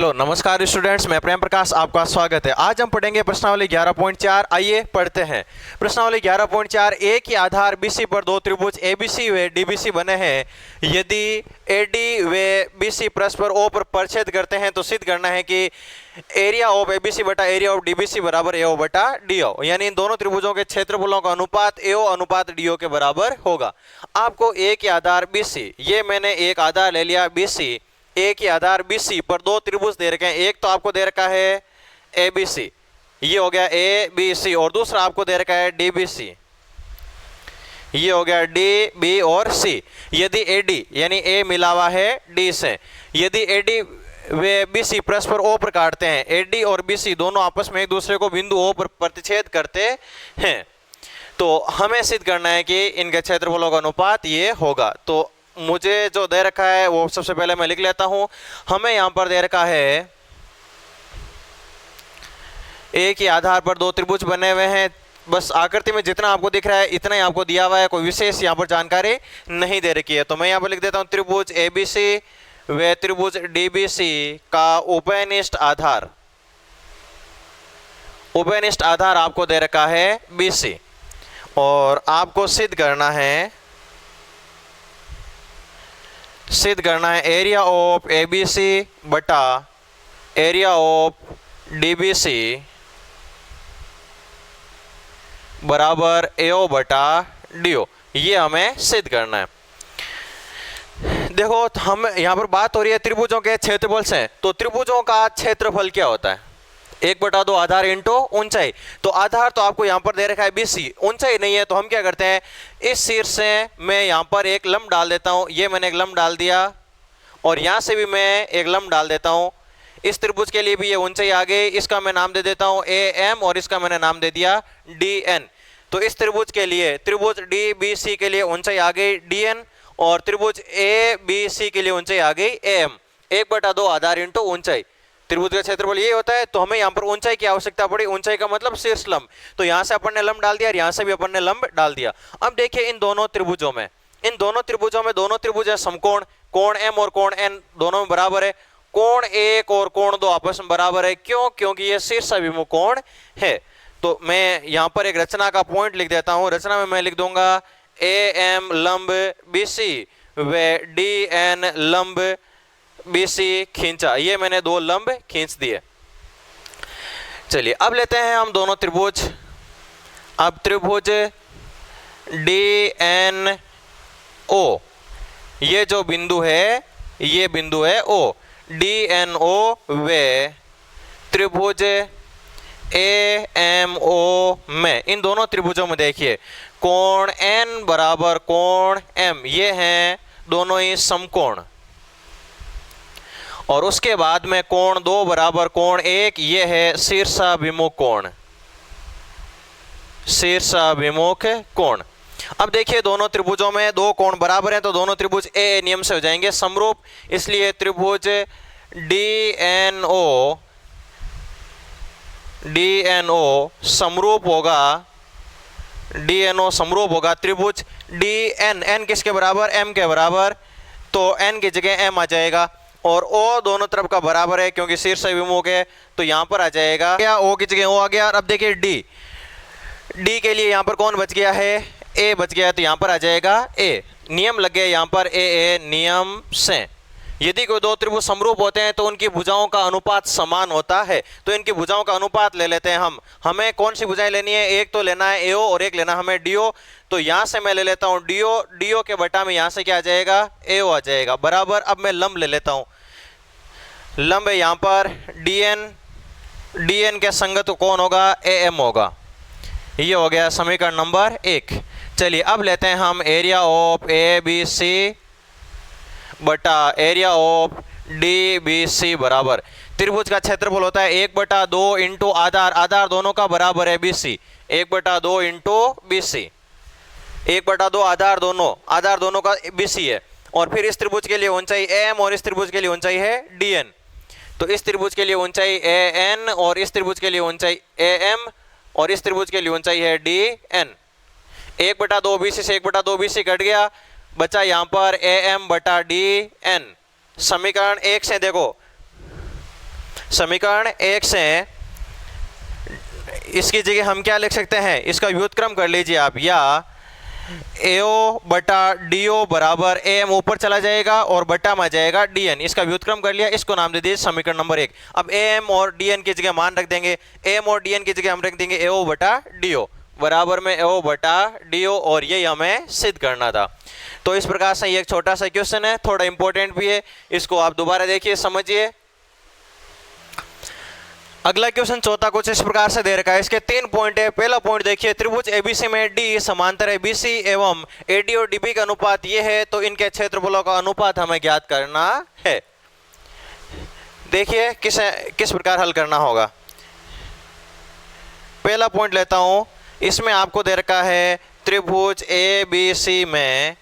Hello नमस्कार students, मैं प्रेम प्रकाश, आपका स्वागत है। आज हम पढ़ेंगे प्रश्नावली 11.4। आइए पढ़ते हैं। प्रश्नावली 11.4। ए के आधार बीसी पर दो त्रिभुज एबीसी व डीबीसी बने हैं। यदि एडी व बीसी परस्पर ओ पर परिच्छेद करते हैं तो सिद्ध करना है कि एरिया ऑफ एबीसी बटा एरिया ऑफ डीबीसी बराबर एओ बटा डीओ, यानी इन दोनों त्रिभुजों के क्षेत्रफलों का अनुपात एओ अनुपात डीओ के बराबर होगा। आपको ए के आधार बीसी, ये मैंने एक आधार ले लिया बीसी, ए के आधार बीसी पर दो त्रिभुज दे रखे हैं। एक तो आपको दे रखा है ए बी सी, ये हो गया ए बी सी, और दूसरा आपको दे रखा है डी बी सी, ये हो गया डी बी और सी। यदि ए डी यानी ए मिला हुआ है डी से, यदि A D way B C परस्पर ओ पर काटते हैं, ए डी और बी सी दोनों आपस में एक दूसरे को बिंदु ओ पर प्रतिच्छेद करते हैं, तो हमें सिद्ध करना है कि इनके क्षेत्रफलों का अनुपात ये होगा। तो मुझे जो दे रखा है वो सबसे पहले मैं लिख लेता हूं। हमें यहां पर दे रखा है ए के आधार पर दो त्रिभुज बने हुए हैं। बस आकृति में जितना आपको दिख रहा है इतना ही आपको दिया हुआ है, कोई विशेष यहां पर जानकारी नहीं दे रखी है। तो मैं यहां पर लिख देता हूं त्रिभुज एबीसी व त्रिभुज डीबीसी का उभयनिष्ठ आधार, उभयनिष्ठ आधार आपको दे रखा है बीसी, और आपको सिद्ध करना है एरिया ऑफ एबीसी बटा एरिया ऑफ डीबीसी बराबर एओ बटा डीओ, ये हमें सिद्ध करना है। देखो हम यहां पर बात हो रही है त्रिभुजों के क्षेत्रफल से, तो त्रिभुजों का क्षेत्रफल क्या होता है? 1/2 आधार इंटू ऊंचाई। तो आधार तो आपको यहां पर दे रखा है बीसी, ऊंचाई नहीं है, तो हम क्या करते हैं, इस शीर्ष से मैं यहां पर एक लंब डाल देता हूं, ये मैंने एक लंब डाल दिया, और यहां से भी मैं एक लंब डाल देता हूं। इस त्रिभुज के लिए भी ये ऊंचाई आ गई, इसका मैं नाम दे देता हूं ए एम, और इसका मैंने नाम दे दिया डी एन। तो इस त्रिभुज के लिए, त्रिभुज डी बी सी के लिए ऊंचाई आ गई डी एन, और त्रिभुज ए बी सी के लिए ऊंचाई आ गई ए एम। 1/2 आधार इंटू ऊंचाई, त्रिभुज का क्षेत्रफल ये होता है। तो हमें यहाँ पर ऊंचाई की आवश्यकता पड़ी, ऊंचाई का मतलब शीर्ष लंब, तो यहाँ से अपन ने लंब डाल दिया और यहाँ से भी अपन ने लंब डाल दिया। अब देखिए इन दोनों त्रिभुजों में, दोनों त्रिभुज है समकोण, कोण एम और कोण एन दोनों में बराबर है, कोण 1 और कोण 2 आपस में बराबर है। क्यों? क्योंकि ये शीर्षाभिमुख कोण है। तो मैं यहाँ पर एक रचना का पॉइंट लिख देता हूँ। रचना में मैं लिख दूंगा ए एम लंब बी सी व डी एन लंब बीसी खींचा, ये मैंने दो लंब खींच दिए। चलिए अब लेते हैं हम दोनों त्रिभुज। अब त्रिभुज डी एन ओ, ये जो बिंदु है ये बिंदु है ओ, डी एन ओ व त्रिभुज ए एम ओ में, इन दोनों त्रिभुजों में देखिए कोण एन बराबर कोण एम, ये हैं दोनों ही समकोण, और उसके बाद में कोण 2 बराबर कोण 1, ये है शीर्षाभिमुख कोण, शीर्षाभिमुख कोण। अब देखिए दोनों त्रिभुजों में दो कोण बराबर हैं, तो दोनों त्रिभुज ए नियम से हो जाएंगे समरूप, इसलिए त्रिभुज डी एन ओ समरूप होगा त्रिभुज डी एन, एन किसके बराबर? एम के बराबर, तो एन की जगह एम आ जाएगा, और ओ दोनों तरफ का बराबर है क्योंकि शीर्ष विमुख है, तो यहां पर आ जाएगा क्या, ओ की जगह ओ आ गया। और अब देखिए डी के लिए यहां पर कौन बच गया है? ए बच गया, तो यहां पर आ जाएगा ए। नियम लग गया यहां पर ए नियम से। यदि कोई दो त्रिभुज समरूप होते हैं तो उनकी भुजाओं का अनुपात समान होता है, तो इनकी भुजाओं का अनुपात ले लेते हैं हम। हमें कौन सी भुजाएं लेनी है? एक तो लेना है एओ और एक लेना हमें डीओ, तो यहां से मैं ले लेता हूं डीओ के बटा में यहां से क्या आ जाएगा? एओ आ जाएगा बराबर। अब मैं लंब ले लेता हूं, लंब है यहां पर डीएन के संगत कौन होगा? ए एम होगा। ये हो गया समीकरण नंबर 1। चलिए अब लेते हैं हम area of A B C बटा area of D B C बराबर, त्रिभुज का क्षेत्रफल होता है 1/2 इंटू आधार, आधार दोनों का बराबर है बीसी, 1/2 इंटू बीसी, 1/2 आधार दोनों का बीसी है। और फिर इस त्रिभुज के लिए ऊंचाई एम और इस त्रिभुज के लिए ऊंचाई है डी एन, तो इस त्रिभुज के लिए ऊंचाई ए एन और इस त्रिभुज के लिए ऊंचाई ए एम और इस त्रिभुज के लिए ऊंचाई है डी एन। 1/2 बीसी से 1/2 बीसी कट गया, बचा यहां पर ए एम बटा डी एन। समीकरण 1 से देखो समीकरण 1 से इसकी जगह हम क्या लिख सकते हैं, इसका व्युत्क्रम कर लीजिए आप, या AO बटा DO बराबर AM ऊपर चला जाएगा और बटा में जाएगा DN, इसका व्युत्क्रम कर लिया, इसको नाम दे दीजिए समीकरण नंबर 1। अब AM और DN की जगह मान रख देंगे, AM और DN की जगह हम रख देंगे AO बटा DO बराबर में AO बटा DO, और ये हमें सिद्ध करना था। तो इस प्रकार से ये एक छोटा सा क्वेश्चन है, थोड़ा इंपॉर्टेंट भी है, इसको आप दोबारा देखिए समझिए। अगला क्वेश्चन चौथा कुछ इस प्रकार से दे रखा है, इसके 3 पॉइंट है। पहला पॉइंट देखिए, त्रिभुज ABC में D समांतर है BC एवं AD और DB का अनुपात ये है, तो इनके क्षेत्रफलों का अनुपात हमें ज्ञात करना है। देखिए किस प्रकार हल करना होगा। पहला पॉइंट लेता हूं, इसमें आपको दे रखा है त्रिभुज ABC में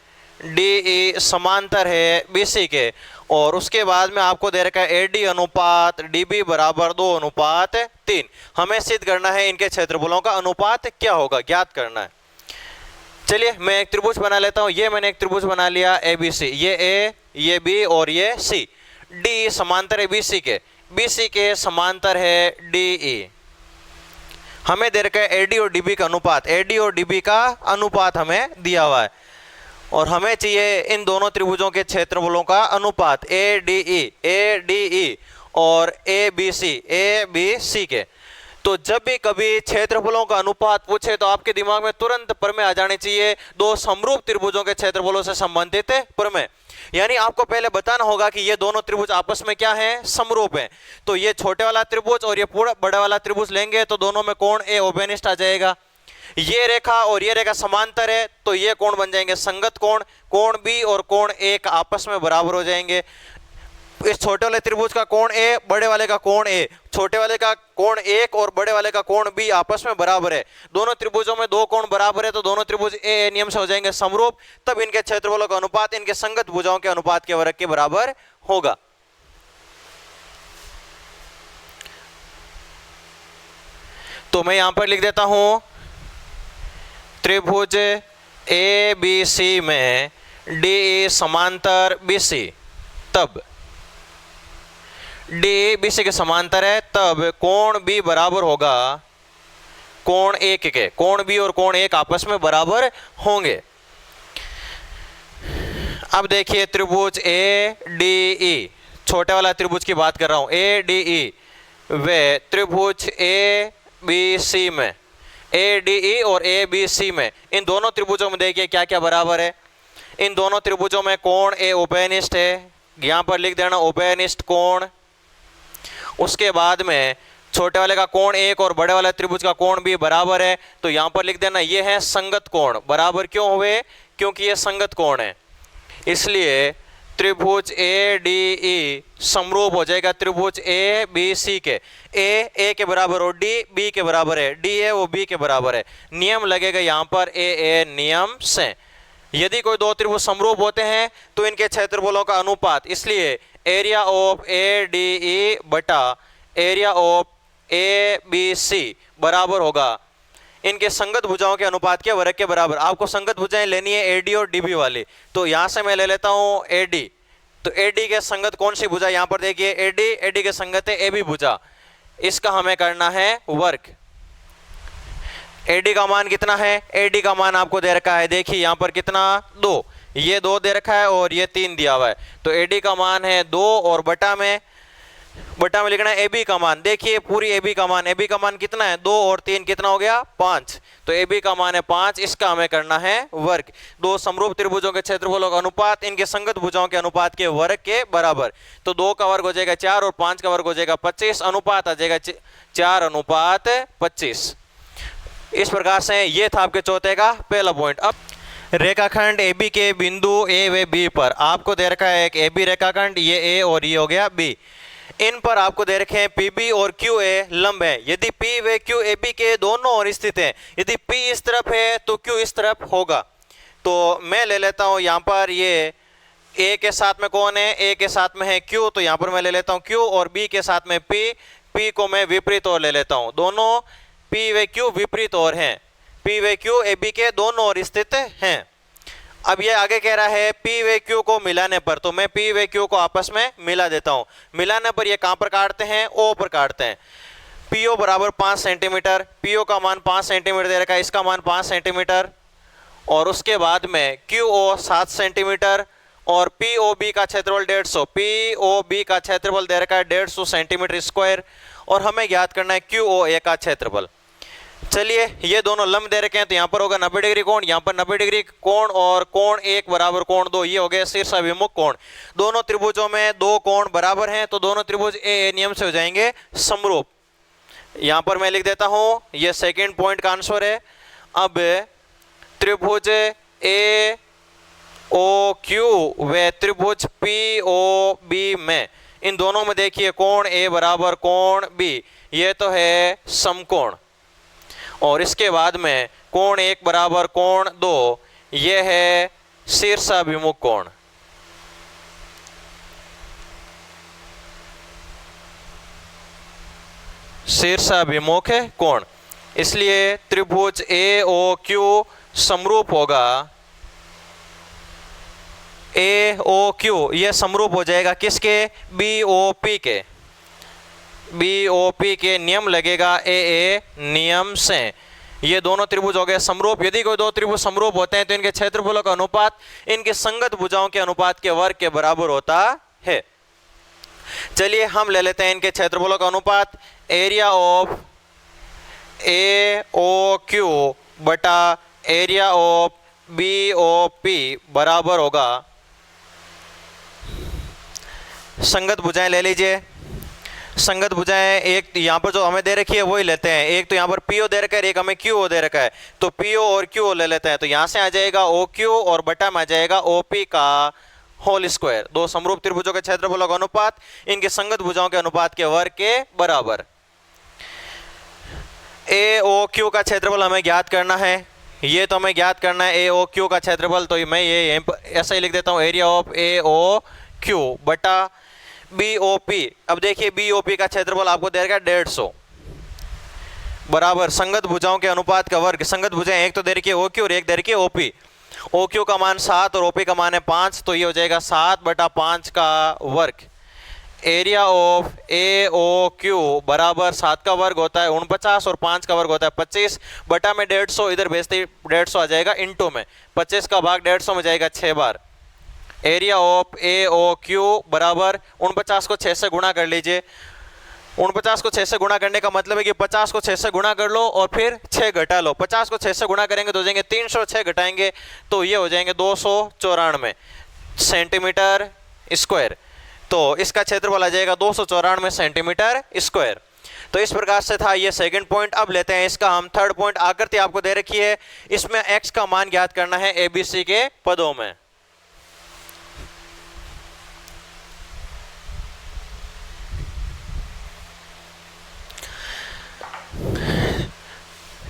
DE समांतर है BC के, और उसके बाद में आपको दे रखा है AD अनुपात DB बराबर 2:3। हमें सिद्ध करना है इनके क्षेत्रफलों का अनुपात क्या होगा, ज्ञात करना है। चलिए मैं एक त्रिभुज बना लेता हूं। ये मैंने एक त्रिभुज बना लिया ABC, ये A, ये B और ये C। D समांतर है BC के समांतर है DE। हमें दे रखा है AD और DB का अनुपात, AD और DB का अनुपात हमें दिया हुआ है, और हमें चाहिए इन दोनों त्रिभुजों के क्षेत्रफलों का अनुपात ADE और ABC के। तो जब भी कभी क्षेत्रफलों का अनुपात पूछे तो आपके दिमाग में तुरंत प्रमेय आ जाने चाहिए, दो समरूप त्रिभुजों के क्षेत्रफलों से संबंधित प्रमेय। यानी आपको पहले बताना होगा कि ये दोनों त्रिभुज आपस में क्या हैं, समरूप हैं। तो ये छोटे वाला त्रिभुज और ये पूरा बड़ा वाला त्रिभुज लेंगे तो दोनों में कोण A ओबेनिष्ठ आ जाएगा। ये रेखा और ये रेखा समांतर है तो ये कोण बन जाएंगे संगत कोण, कोण B और कोण A आपस में बराबर हो जाएंगे। इस छोटे वाले त्रिभुज का कोण A, बड़े वाले का कोण A, छोटे वाले का कोण 1 और बड़े वाले का कोण B आपस में बराबर है। दोनों त्रिभुजों में दो कोण बराबर है तो दोनों त्रिभुज A नियम से हो जाएंगे समरूप, तब इनके क्षेत्रफलों का अनुपात इनके संगत भुजाओं के अनुपात के वर्ग के बराबर होगा। तो मैं यहां पर लिख देता हूं, त्रिभुज ABC में DE समांतर BC, तब DE BC के समांतर है, तब कोण B बराबर होगा कोण 1 के। कोण B और कोण 1 आपस में बराबर होंगे। अब देखिए त्रिभुज ADE, छोटे वाला त्रिभुज की बात कर रहा हूं, ADE वे त्रिभुज ABC में, ADE और ABC में, इन दोनों त्रिभुजों में देखिए क्या क्या बराबर है। इन दोनों त्रिभुजों में कोण A उभयनिष्ठ है, यहां पर लिख देना उभयनिष्ठ कोण। उसके बाद में छोटे वाले का कोण 1 और बड़े वाले त्रिभुज का कोण भी बराबर है, तो यहां पर लिख देना ये है संगत कोण। बराबर क्यों हुए, क्योंकि ये संगत कोण है, इसलिए त्रिभुज ADE समरूप हो जाएगा त्रिभुज ABC के। A के बराबर और D B के बराबर है, D है वो B के बराबर है। नियम लगेगा यहाँ पर AA नियम से। यदि कोई दो त्रिभुज समरूप होते हैं तो इनके क्षेत्रफलों का अनुपात, इसलिए एरिया ऑफ ADE बटा एरिया ऑफ ABC बराबर होगा इनके संगत भुजाओं के अनुपात के वर्ग के बराबर। आपको संगत भुजाएं लेनी है AD और DB वाली, तो यहां से मैं ले लेता हूं AD। तो AD के संगत कौन सी भुजा, यहां पर देखिए AD के संगत है AB भुजा, इसका हमें करना है वर्ग। AD का मान कितना है, AD का मान आपको दे रखा है, देखिए यहां पर कितना 2, ये 2 दे रखा है और ये 3 दिया हुआ है, तो AD का मान है 2 और बटा में लिखना है AB का मान। देखिए पूरी AB का मान कितना है, 2 और 3 कितना हो गया 5, तो AB का मान है 5, इसका हमें करना है वर्ग। दो समरूप त्रिभुजों के क्षेत्रफलों का अनुपात इनके संगत भुजाओं के अनुपात के वर्ग के बराबर। तो 2 का वर्ग हो जाएगा 4 और 5 का वर्ग हो जाएगा 25, अनुपात आ जाएगा 4:25। इस प्रकार से ये था आपके चौथे का पहला पॉइंट। अब रेखाखंड AB के बिंदु A व B पर आपको दे रखा है एक AB रेखाखंड, ये A और ये हो गया B। इन पर आपको दे रखे हैं PB और QA लंब है। यदि P व Q AB के दोनों ओर स्थित हैं, यदि P इस तरफ है तो Q इस तरफ होगा। तो मैं ले लेता हूं यहाँ पर ये A के साथ में कौन है, A के साथ में है Q, तो यहाँ पर मैं ले लेता हूँ Q, और B के साथ में P को मैं विपरीत ओर ले लेता हूँ। दोनों P व Q विपरीत ओर हैं, P व Q AB के दोनों ओर स्थित हैं। अब ये आगे कह रहा है पी व क्यू को मिलाने पर, तो मैं पी व क्यू को आपस में मिला देता हूं। मिलाने पर ये कहां पर काटते हैं, ओ पर काटते हैं। पीओ बराबर 5 सेंटीमीटर, पीओ का मान 5 सेंटीमीटर दे रखा है, इसका मान 5 सेंटीमीटर, और उसके बाद में क्यू ओ 7 सेंटीमीटर और पी ओ बी का क्षेत्रफल 150, पी ओ बी का क्षेत्रफल दे रखा है 150 सेंटीमीटर स्क्वायर, और हमें ज्ञात करना है क्यू ओ ए का क्षेत्रफल। चलिए ये दोनों लंब दे रखे हैं, तो यहाँ पर होगा 90 डिग्री कोण, यहाँ पर 90 डिग्री कोण, और कोण 1 बराबर कोण 2, ये हो गया शीर्षाभिमुख कोण। दोनों त्रिभुजों में दो कोण बराबर हैं, तो दोनों त्रिभुज ए नियम से हो जाएंगे समरूप। यहाँ पर मैं लिख देता हूँ, ये सेकेंड पॉइंट का आंसर है। अब त्रिभुज ए ओ क्यू व त्रिभुज पी ओ बी में, इन दोनों में देखिए कोण ए बराबर कोण बी, ये तो है समकोण, और इसके बाद में कोण 1 बराबर कोण 2, ये है शीर्षाभिमुख कोण। शीर्षाभिमुख कोण, इसलिए त्रिभुज ए ओ क्यू समरूप होगा, ए ओ क्यू ये समरूप हो जाएगा किसके, बी ओ पी के। बी ओ पी के नियम लगेगा ए ए नियम से। ये दोनों त्रिभुज हो गए समरूप। यदि कोई दो त्रिभुज समरूप होते हैं तो इनके क्षेत्रफलों का अनुपात इनके संगत भुजाओं के अनुपात के वर्ग के बराबर होता है। चलिए हम ले लेते हैं इनके क्षेत्रफलों का अनुपात। Area of A O Q बटा area of B O P बराबर होगा, संगत भुजाएं ले लीजिए। संगत भुजाएं एक यहाँ पर जो हमें दे रखी है वही लेते हैं, एक तो यहाँ पर पीओ दे रखा है, एक हमें क्यूओ दे रखा है, तो पीओ और क्यूओ ले लेते हैं। तो यहाँ से आ जाएगा ओ क्यू और बटा में आ जाएगा ओ पी का होल स्क्वायर। दो समरूप त्रिभुजों के क्षेत्रफलों का अनुपात इनके संगत भुजाओं के अनुपात के वर्ग के बराबर। ए ओ क्यू का क्षेत्रफल हमें ज्ञात करना है, ये तो हमें ज्ञात करना है ए ओ क्यू का क्षेत्रफल, तो मैं ये ऐसा ही लिख देता हूँ, area of A O Q बटा बी ओ पी। अब देखिए बी ओ पी का क्षेत्रफल आपको दे रखा है 150 बराबर संगत भुजाओं के अनुपात का वर्ग। संगत भुजाएं एक तो दे रखी है ओ क्यू और एक दे रखी है ओ पी। ओ क्यू का मान 7 और ओ पी का मान है 5, तो ये हो जाएगा 7 बटा 5 का वर्ग। Area of A O Q बराबर 7 का वर्ग होता है 49 और 5 का वर्ग होता है 25 बटा में 150, इधर भेजते 150 आ जाएगा इंटू में, 25 का भाग 150 में जाएगा 6 बार। Area of A O Q बराबर 49 को 6 से गुणा कर लीजिए। 49 को 6 से गुणा करने का मतलब है कि 50 को 6 से गुणा कर लो और फिर 6 घटा लो। 50 को 6 से गुणा करेंगे तो हो जाएंगे 300, 6 घटाएंगे तो ये हो जाएंगे 294 सेंटीमीटर स्क्वायर। तो इसका क्षेत्रफल आ जाएगा 294 सेंटीमीटर स्क्वायर। तो इस प्रकार से था ये सेकंड पॉइंट। अब लेते हैं इसका हम थर्ड पॉइंट। आकृति आपको दे रखी है, इसमें एक्स का मान ज्ञात करना है एबीसी के पदों में।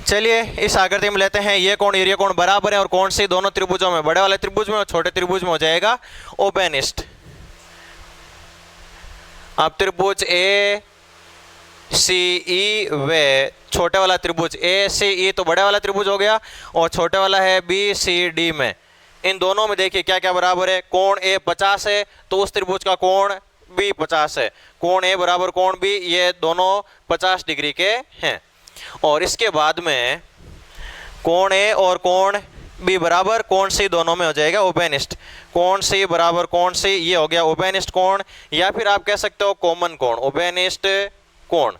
चलिए इस आकृति में लेते हैं, ये कोण एरिया कोण बराबर है और कौन सी दोनों त्रिभुजों में, बड़े वाले त्रिभुज में और छोटे त्रिभुज में हो जाएगा ओपेनिस्ट। अब त्रिभुज ए सी ई व छोटे वाला त्रिभुज ए सी ई तो बड़े वाला त्रिभुज हो गया और छोटे वाला है बी सी डी में। इन दोनों में देखिए क्या क्या बराबर है। कोण ए 50 है तो उस त्रिभुज का कोण बी 50 है। कोण ए बराबर कोण बी, ये दोनों 50 डिग्री के हैं। और इसके बाद में कोण ए और कोण बी बराबर कोण सी, दोनों में हो जाएगा ओपेनिस्ट। कोण सी बराबर कोण सी, ये हो गया ओपेनिस्ट कोण, या फिर आप कह सकते हो कॉमन कोण, ओपेनिस्ट कोण।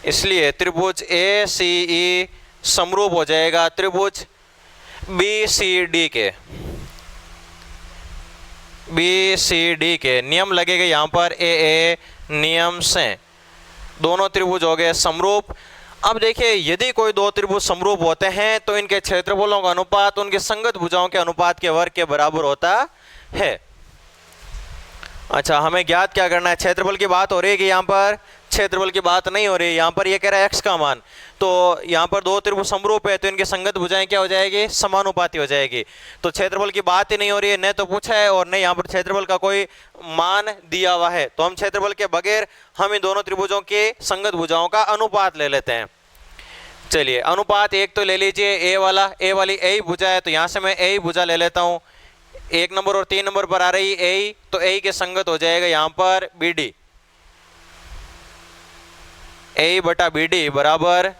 इसलिए त्रिभुज ए सी ई समरूप हो जाएगा त्रिभुज बी सी डी के। बी सी डी के नियम लगेगा यहाँ पर ए ए नियम से। दोनों त्रिभुज हो गए समरूप। अब देखिए यदि कोई दो त्रिभुज समरूप होते हैं तो इनके क्षेत्रफलों का अनुपात उनके संगत भुजाओं के अनुपात के वर्ग के बराबर होता है। अच्छा, हमें ज्ञात क्या करना है, क्षेत्रफल की बात हो रही है कि यहाँ पर क्षेत्रफल की बात नहीं हो रही है। यहाँ पर ये कह रहा है एक्स का मान, तो यहाँ पर दो त्रिभुज समरूप है तो इनके संगत भुजाएं क्या हो जाएगी, समानुपाती हो जाएगी। तो क्षेत्रफल की बात ही नहीं हो रही है, न तो पूछा है और न यहाँ पर क्षेत्रफल का कोई मान दिया हुआ है। तो हम क्षेत्रफल के बगैर हम इन दोनों त्रिभुजों के संगत भुजाओं का अनुपात ले लेते हैं। चलिए अनुपात एक तो ले लीजिए ए वाला, ए वाली ए ही भुजा है तो यहां से मैं ए ही भुजा ले लेता हूं। 1 नंबर और 3 नंबर पर आ रही ए, तो ए के संगत हो जाएगा यहां पर बी डी, ए बटा बी डी बराबर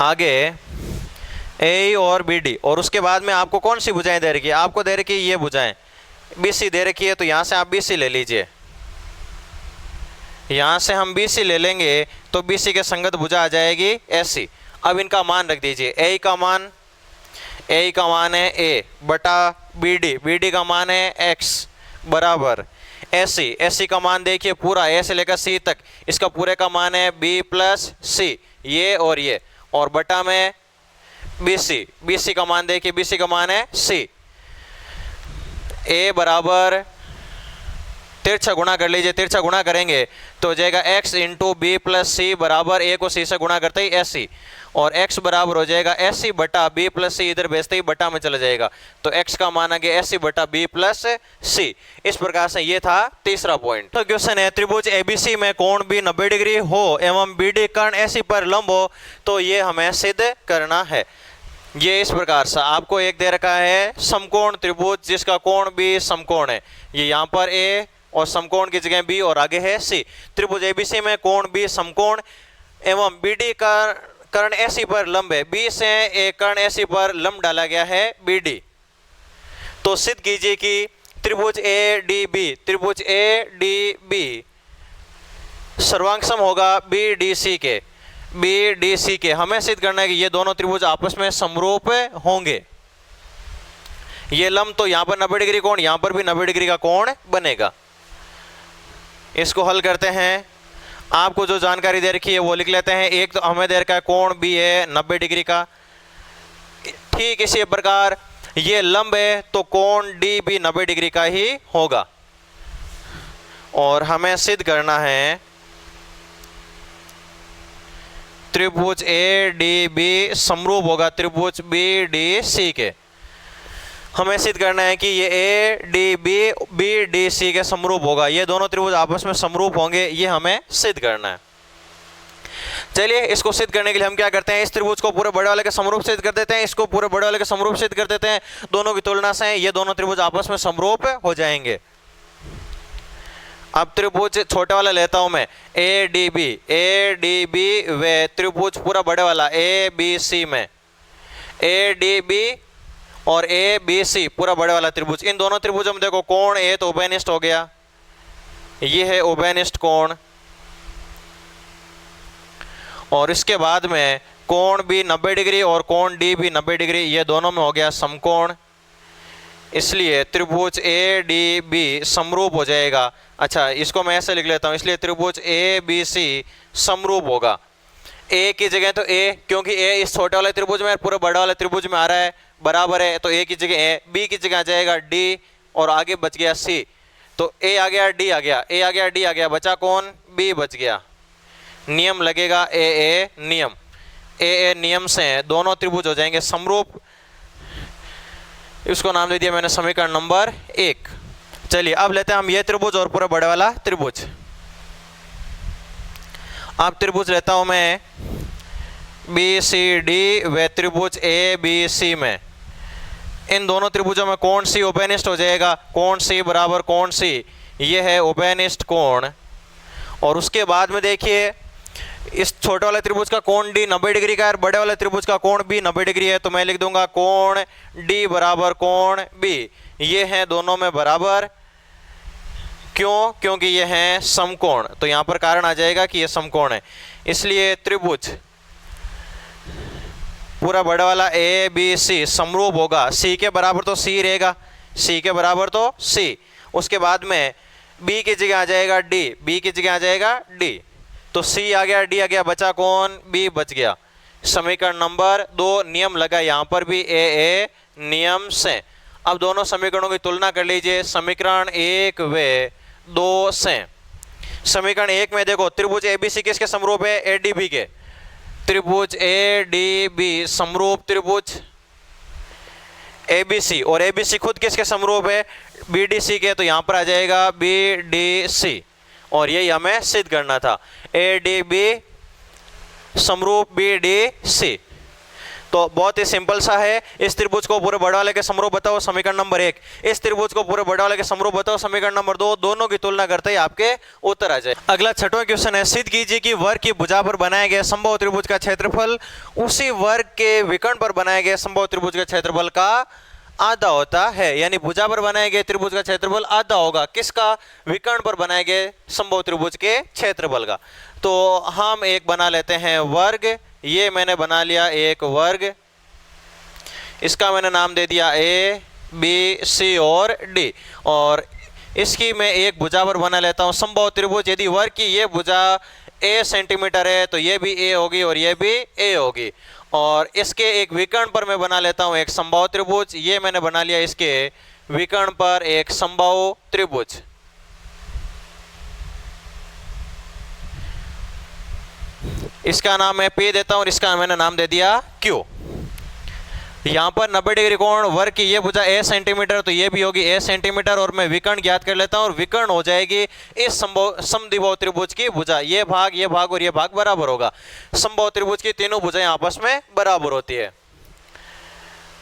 आगे ए और बी डी। और उसके बाद में आपको कौन सी भुजाएं दे रखी है, आपको दे रखी है ये भुजाएं, बी सी दे रखी है, तो यहां से आप बी सी ले लीजिए। यहां से हम बी सी ले लेंगे तो बी सी के संगत भुजा आ जाएगी एस सी। अब इनका मान रख दीजिए, ए का मान है ए बटा बी डी का मान है एक्स बराबर एस सी का मान देखिए पूरा ए से लेकर सी तक, इसका पूरे का मान है बी प्लस सी, ये और बटा में बी सी का मान देखिए, बी सी का मान है सी। ए बराबर तिरछा गुणा कर लीजिए, तिरछा गुणा करेंगे तो हो जाएगा x इंटू बी प्लस सी बराबर ए को सी से गुणा करते ही एस सी, और x बराबर हो जाएगा एस सी बटा बी प्लस सी, इधर भेजते ही बटा में चला जाएगा, तो x का मान आ गया एस सी बटा बी प्लस सी। इस प्रकार से ये था तीसरा पॉइंट। तो क्वेश्चन है त्रिभुज एबीसी में कोण भी 90 डिग्री हो एवं बीडी कर्ण एसी पर लंब हो, तो ये हमें सिद्ध करना है। ये इस प्रकार से आपको एक दे रखा है समकोण त्रिभुज जिसका कोण भी समकोण है, ये यहाँ पर ए और समकोण की जगह बी और आगे है सी। त्रिभुज एबीसी में कोण बी समकोण एवं बीडी का कर्ण एसी पर लंब है, बी से एक कर्ण एसी पर लंब डाला गया है बीडी। तो सिद्ध कीजिए कि त्रिभुज ए डी बी सर्वांग सम होगा बी डी सी के। हमें सिद्ध करना है कि ये दोनों त्रिभुज आपस में समरूप होंगे। ये लंब तो यहां पर 90 डिग्री कोण, यहां पर भी 90 डिग्री का कोण बनेगा। इसको हल करते हैं, आपको जो जानकारी दे रखी है वो लिख लेते हैं। एक तो हमें दे रखा है कोण भी है 90 डिग्री का, ठीक इसी प्रकार ये लंब है तो कोण डी भी 90 डिग्री का ही होगा। और हमें सिद्ध करना है त्रिभुज ए डी बी समरूप होगा त्रिभुज बी डी सी के। हमें सिद्ध करना है कि ये A D B D C के समरूप होगा, ये दोनों त्रिभुज आपस में समरूप होंगे, ये हमें सिद्ध करना है। चलिए इसको सिद्ध करने के लिए हम क्या करते हैं, इस त्रिभुज को पूरे बड़े वाले के समरूप सिद्ध कर देते हैं, इसको पूरे बड़े वाले के समरूप सिद्ध कर देते हैं। दोनों की तुलना से ये दोनों त्रिभुज आपस में समरूप हो जाएंगे। अब त्रिभुज छोटे वाला लेता हूं मैं, ए डी बी व त्रिभुज पूरा बड़े वाला ए बी सी में ए डी बी और ए बी सी पूरा बड़े वाला त्रिभुज, इन दोनों त्रिभुजों में देखो कोण ए तो उभयनिष्ठ हो गया, ये है उभयनिष्ठ कोण। और इसके बाद में कोण भी 90 डिग्री और कोण डी भी 90 डिग्री, ये दोनों में हो गया समकोण, इसलिए त्रिभुज ए डी बी समरूप हो जाएगा। अच्छा इसको मैं ऐसे लिख लेता हूं, इसलिए त्रिभुज ए बी सी समरूप होगा। ए की जगह तो ए, क्योंकि ए इस छोटे वाले त्रिभुज में पूरे बड़े वाले त्रिभुज में आ रहा है, बराबर है, तो ए की जगह ए, बी की जगह आ जाएगा डी और आगे बच गया सी, तो ए आ गया डी आ गया, ए आ गया डी आ गया, बचा कौन, बी बच गया। नियम लगेगा ए नियम से दोनों त्रिभुज हो जाएंगे समरूप। इसको नाम दे दिया मैंने समीकरण नंबर 1। चलिए अब लेते हैं हम ये त्रिभुज और पूरा बड़े वाला त्रिभुज। अब त्रिभुज लेता हूं मैं बी सी डी व त्रिभुज ए बी सी में, इन दोनों त्रिभुजों में कोण सी उभयनिष्ठ हो जाएगा, कोण सी बराबर कोण सी, ये है उभयनिष्ठ कोण। और उसके बाद में देखिए इस छोटे वाले त्रिभुज का कोण डी 90 डिग्री का है, बड़े वाले त्रिभुज का कोण भी 90 डिग्री है, तो मैं लिख दूंगा कोण डी बराबर कोण बी, ये हैं दोनों में बराबर। क्यों, क्योंकि ये हैं समकोण, तो यहां पर कारण आ जाएगा कि ये समकोण है, इसलिए त्रिभुज पूरा बड़ा वाला ए बी सी समरूप होगा। सी के बराबर तो सी रहेगा, सी के बराबर तो सी, उसके बाद में बी की जगह आ जाएगा डी, बी की जगह आ जाएगा डी, तो सी आ गया डी आ गया, बचा कौन, बी बच गया। समीकरण नंबर 2 नियम लगा यहाँ पर भी ए नियम से। अब दोनों समीकरणों की तुलना कर लीजिए, समीकरण 1 व 2 से। समीकरण 1 में देखो त्रिभुज एबीसी किसके समरूप है, एडीबी के, त्रिभुज एडीबी समरूप त्रिभुज एबीसी, और एबीसी खुद किसके समरूप है, बीडीसी के, तो यहां पर आ जाएगा बीडीसी, और यही हमें सिद्ध करना था। एडीबी समरूप BDC। तो बहुत ही सिंपल सा है। इस त्रिभुज को पूरे बड़े वाले के समरूप बताओ, समीकरण नंबर 1। इस त्रिभुज को पूरे बड़े वाले के समरूप बताओ, समीकरण नंबर 2। दोनों की तुलना करते ही आपके उत्तर आ जाए। अगला 6वां क्वेश्चन है, सिद्ध कीजिए कि वर्ग की भुजा पर बनाए गए समबाहु त्रिभुज का क्षेत्रफल उसी वर्ग के विकर्ण पर बनाए गए समबाहु त्रिभुज के क्षेत्रफल का आधा होता है। यानी भुजा पर बनाए गए त्रिभुज का क्षेत्रफल आधा होगा किसका? विकर्ण पर बनाए गए समबाहु त्रिभुज के क्षेत्रफल का। तो हम एक बना लेते हैं वर्ग। ये मैंने बना लिया एक वर्ग, इसका मैंने नाम दे दिया A, B, C और D। और इसकी मैं एक भुजा पर बना लेता हूँ समबाहु त्रिभुज। यदि वर्ग की ये भुजा A सेंटीमीटर है तो ये भी A होगी और ये भी A होगी। और इसके एक विकर्ण पर मैं बना लेता हूँ एक समबाहु त्रिभुज। ये मैंने बना लिया इसके विकर्ण पर एक समबाहु त्रिभुज। इसका नाम मैं P देता हूं और इसका मैंने नाम दे दिया Q। यहां पर 90 डिग्री कोण, वर्ग की ये भुजा A सेंटीमीटर तो ये भी होगी A सेंटीमीटर। और मैं विकर्ण ज्ञात कर लेता हूं और विकर्ण हो जाएगी इस समद्विबाहु त्रिभुज की भुजा। ये भाग और ये भाग बराबर होगा। समबाहु त्रिभुज की तीनों भुजाएं आपस में बराबर होती है।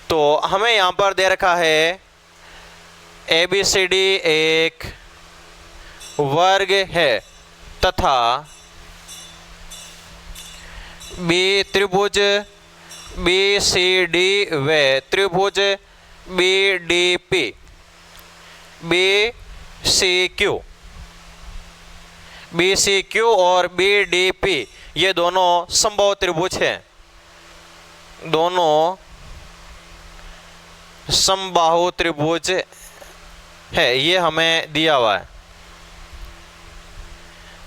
तो हमें यहां पर दे रखा है ABCD एक वर्ग है तथा त्रिभुज BCD व त्रिभुज BDP BCQ और BDP ये दोनों समबाहु त्रिभुज हैं। दोनों समबाहु त्रिभुज है, ये हमें दिया हुआ है।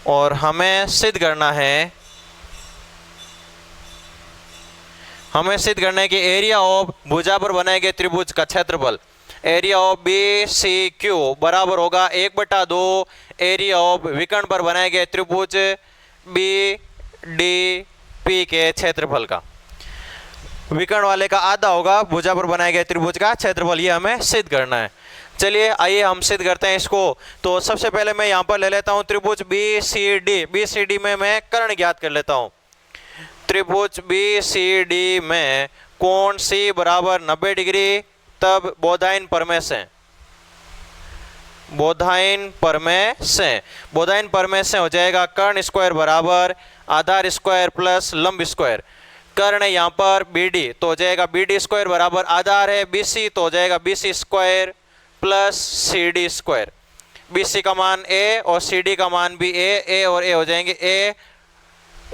और हमें सिद्ध करना है कि एरिया ऑफ भुजा पर बनाए गए त्रिभुज का क्षेत्रफल एरिया ऑफ BCQ बराबर होगा 1/2 एरिया ऑफ विकर्ण पर बनाए गए त्रिभुज BDP के क्षेत्रफल का। विकर्ण वाले का आधा होगा भुजा पर बनाए गए त्रिभुज का क्षेत्रफल। ये हमें सिद्ध करना है। चलिए आइए हम सिद्ध करते हैं इसको। तो सबसे पहले मैं यहाँ पर ले लेता हूँ त्रिभुज BCD में मैं कर्ण ज्ञात कर लेता हूँ। त्रिभुज BCD में कोण C बराबर 90 डिग्री, तब बोधायन परमेय से हो जाएगा कर्ण स्क्वायर बराबर आधार स्क्वायर प्लस लंब स्क्वायर। कर्ण है यहाँ पर BD तो हो जाएगा BD स्क्वायर बराबर आधार है BC तो हो जाएगा BC square plus CD square. BC का मान A और CD का मान भी A और A हो जाएंगे A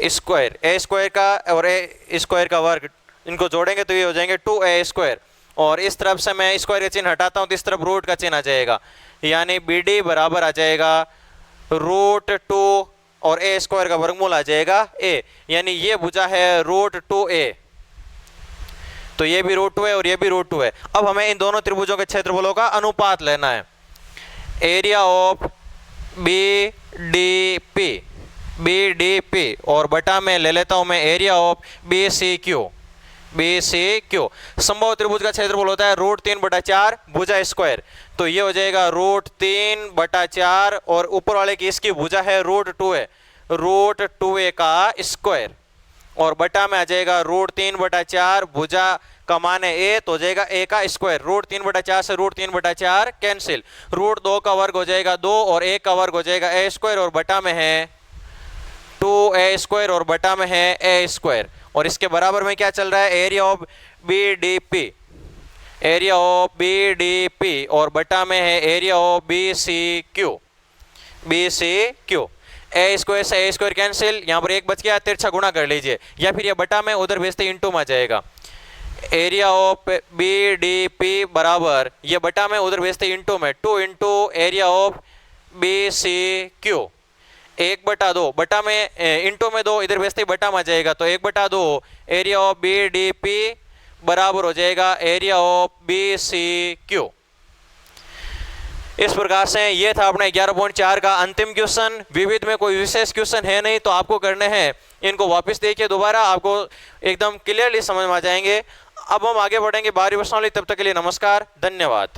स्क्वायर का और A स्क्वायर का वर्ग, इनको जोड़ेंगे तो ये हो जाएंगे 2A स्क्वायर। और इस तरफ से मैं स्क्वायर का चिन्ह हटाता हूँ तो इस तरफ रूट का चिन्ह आ जाएगा। यानी BD बराबर आ जाएगा √2 और A स्क्वायर का वर्गमूल आ जाएगा A। यानी ये भुजा है √2A, तो ये भी √2 है और ये भी √2 है। अब हमें इन दोनों त्रिभुजों के क्षेत्रफलों का अनुपात लेना है। एरिया ऑफ BDP और बटा में ले लेता हूं मैं एरिया ऑफ BCQ। समबाहु त्रिभुज का क्षेत्रफल होता है √3/4 भुजा स्क्वायर, तो ये हो जाएगा √3/4 और ऊपर वाले की इसकी भुजा है √2A का स्क्वायर और बटा में आ जाएगा √3/4 भुजा का मान है A तो हो जाएगा A का स्क्वायर। √3/4 से √3/4 कैंसिल, √2 का वर्ग हो जाएगा 2 और A का वर्ग हो जाएगा A स्क्वायर और बटा में है 2A स्क्वायर और बटा में है A स्क्वायर। और इसके बराबर में क्या चल रहा है एरिया ऑफ BDP और बटा में है area of BCQ। A square से A स्क्वायर कैंसिल, यहाँ पर एक बच गया, तिरछा गुणा कर लीजिए या फिर ये बटा में उधर भेजते इंटू में आ जाएगा। एरिया ऑफ BDP बराबर ये बटा में उधर भेजते इंटू में 2 इंटू एरिया ऑफ BCQ 1/2 बटा में इंटू में 2 इधर भेजते बटा में आ जाएगा तो 1/2 एरिया ऑफ BDP बराबर हो जाएगा एरिया ऑफ BCQ। इस प्रकार से ये था अपना 11.4 का अंतिम क्वेश्चन। विविध में कोई विशेष क्वेश्चन है नहीं तो आपको करने हैं, इनको वापस देखिए दोबारा, आपको एकदम क्लियरली समझ में आ जाएंगे। अब हम आगे बढ़ेंगे 12वीं प्रश्नावली, तब तक के लिए नमस्कार, धन्यवाद।